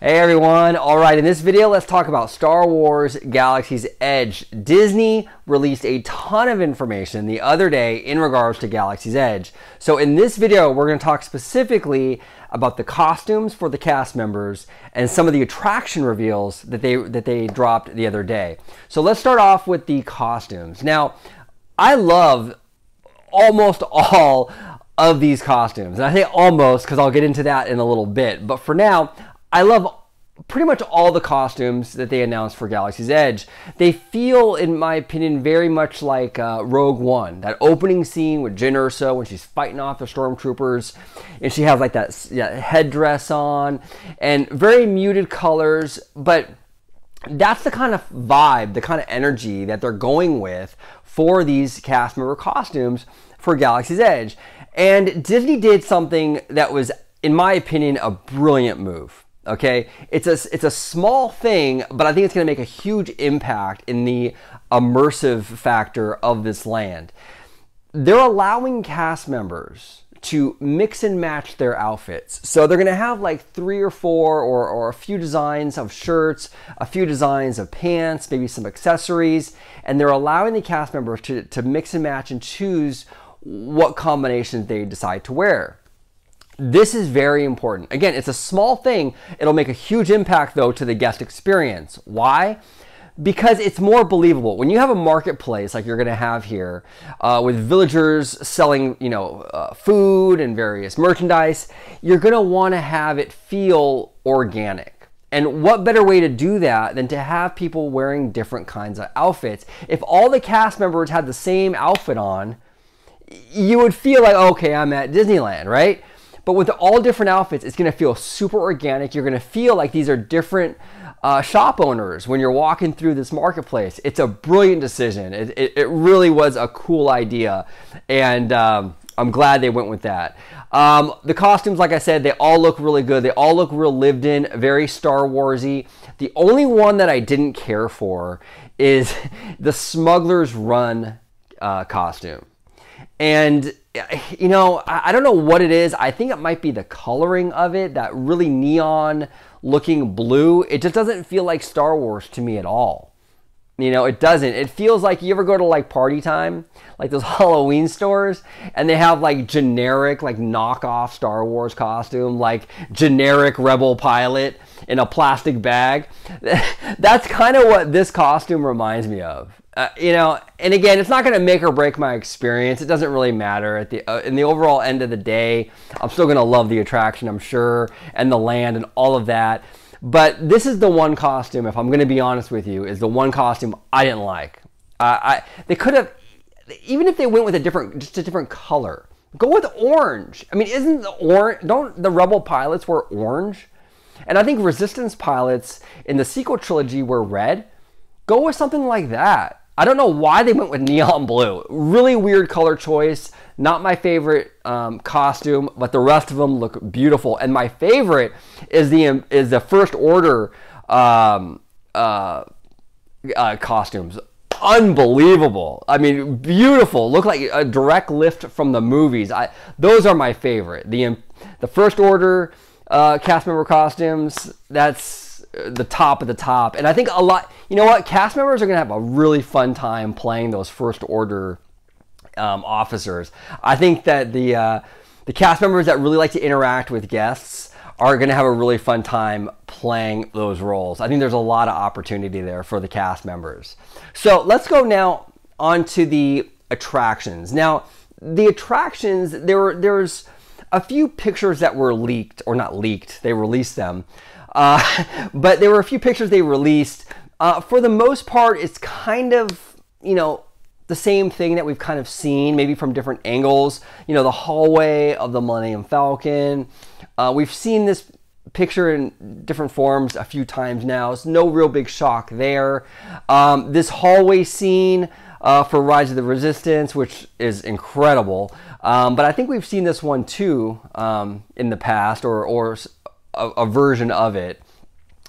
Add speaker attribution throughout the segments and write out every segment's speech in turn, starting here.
Speaker 1: Hey everyone, alright, in this video let's talk about Star Wars Galaxy's Edge. Disney released a ton of information the other day in regards to Galaxy's Edge. So in this video we're going to talk specifically about the costumes for the cast members and some of the attraction reveals that they dropped the other day. So let's start off with the costumes. Now, I love almost all of these costumes, and I say almost because I'll get into that in a little bit, but for now I love pretty much all the costumes that they announced for Galaxy's Edge. They feel, in my opinion, very much like Rogue One. That opening scene with Jyn Erso when she's fighting off the stormtroopers, and she has like that headdress on, and very muted colors, but that's the kind of vibe, the kind of energy that they're going with for these cast member costumes for Galaxy's Edge. And Disney did something that was, in my opinion, a brilliant move. Okay, it's a small thing, but I think it's going to make a huge impact in the immersive factor of this land. They're allowing cast members to mix and match their outfits. So they're going to have like 3 or 4 or a few designs of shirts, a few designs of pants, maybe some accessories, and they're allowing the cast members to mix and match and choose what combinations they decide to wear. This is very important. Again, it's a small thing. It'll make a huge impact, though, to the guest experience. Why? Because it's more believable. When you have a marketplace like you're going to have here with villagers selling, food and various merchandise, you're going to want to have it feel organic. And what better way to do that than to have people wearing different kinds of outfits? If all the cast members had the same outfit on, you would feel like, okay, I'm at Disneyland, right? But with all different outfits, it's going to feel super organic. You're going to feel like these are different shop owners when you're walking through this marketplace. It's a brilliant decision. It really was a cool idea, and I'm glad they went with that. The costumes, like I said, they all look really good. They all look real lived in, very Star Warsy. The only one that I didn't care for is the Smuggler's Run costume. And I don't know what it is. I think it might be the coloring of it, that really neon looking blue. It just doesn't feel like Star Wars to me at all. It doesn't. It feels like, you ever go to like party time, like those Halloween stores, and they have like generic, like knockoff Star Wars costume, like generic Rebel pilot in a plastic bag. That's kind of what this costume reminds me of. And again, it's not going to make or break my experience. It doesn't really matter. In the overall end of the day, I'm still going to love the attraction, I'm sure, and the land and all of that. But this is the one costume, if I'm going to be honest with you, is the one costume I didn't like. They could have, even if they went with just a different color, go with orange. I mean, don't the Rebel pilots wear orange? And I think Resistance pilots in the sequel trilogy were red. Go with something like that. I don't know why they went with neon blue. Really weird color choice. Not my favorite costume, but the rest of them look beautiful. And my favorite is the First Order costumes. Unbelievable. I mean, beautiful. Look like a direct lift from the movies. Those are my favorite. The First Order cast member costumes, that's the top of the top. And I think a lot, cast members are going to have a really fun time playing those First Order officers. I think that the cast members that really like to interact with guests are going to have a really fun time playing those roles. I think there's a lot of opportunity there for the cast members. So let's go now on to the attractions. Now, the attractions, there's a few pictures that were leaked, or not leaked, they released them. But there were a few pictures they released. For the most part, it's kind of, the same thing that we've kind of seen, maybe from different angles. The hallway of the Millennium Falcon. We've seen this picture in different forms a few times now. It's no real big shock there. This hallway scene for Rise of the Resistance, which is incredible. But I think we've seen this one too in the past, or a version of it.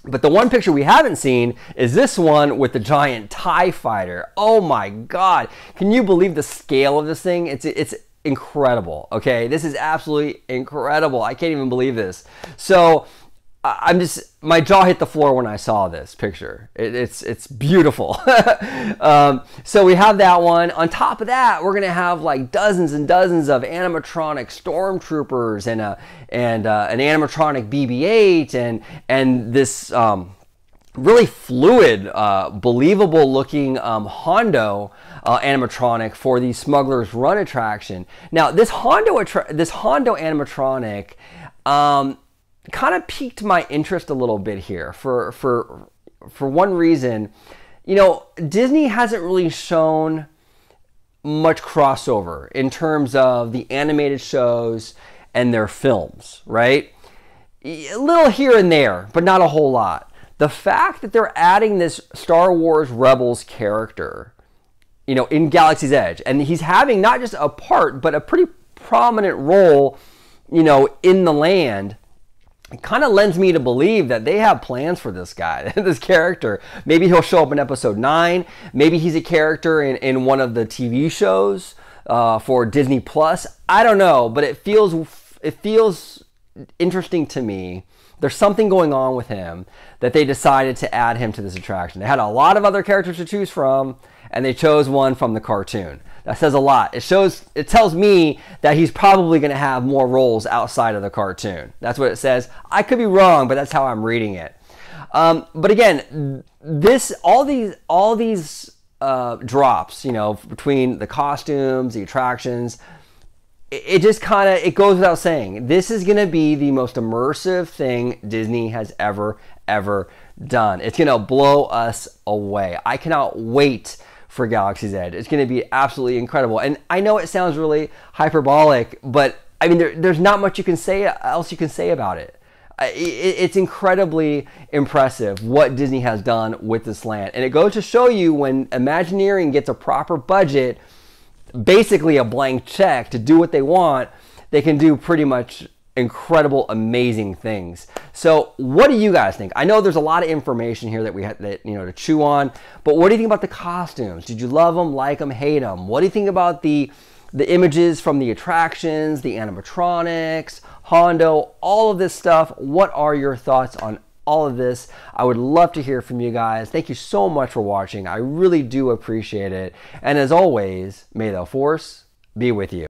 Speaker 1: But the one picture we haven't seen is this one with the giant TIE fighter. Oh my God. Can you believe the scale of this thing? It's incredible. Okay, this is absolutely incredible. I can't even believe this. So my jaw hit the floor when I saw this picture. It's beautiful. So we have that one. On top of that, we're gonna have like dozens and dozens of animatronic stormtroopers and an animatronic BB-8 and this really fluid, believable looking Hondo animatronic for the Smuggler's Run attraction. Now this Hondo animatronic kind of piqued my interest a little bit here for one reason. You know, Disney hasn't really shown much crossover in terms of the animated shows and their films, right? A little here and there, but not a whole lot. The fact that they're adding this Star Wars Rebels character, you know, in Galaxy's Edge, and he's having not just a part, but a pretty prominent role, you know, in the land, it kind of lends me to believe that they have plans for this guy, this character. Maybe he'll show up in episode 9. Maybe he's a character in one of the TV shows for Disney Plus. I don't know, but it feels interesting to me. There's something going on with him that they decided to add him to this attraction. They had a lot of other characters to choose from, and they chose one from the cartoon. That says a lot. It tells me that he's probably going to have more roles outside of the cartoon. That's what it says. I could be wrong, but that's how I'm reading it. But again, all these drops, you know, between the costumes, the attractions, it just kind of, it goes without saying, this is going to be the most immersive thing Disney has ever done. It's going to blow us away. I cannot wait for Galaxy's Edge. It's going to be absolutely incredible. And I know it sounds really hyperbolic, but I mean, there's not much else you can say about it. It's incredibly impressive what Disney has done with this land. And it goes to show you, when Imagineering gets a proper budget, basically a blank check to do what they want, they can do pretty much incredible, amazing things. So what do you guys think? I know there's a lot of information here that we had to chew on, but what do you think about the costumes? Did you love them, like them, hate them? What do you think about the images from the attractions, the animatronics, Hondo, all of this stuff? What are your thoughts on all of this? I would love to hear from you guys. Thank you so much for watching. I really do appreciate it. And as always, may the Force be with you.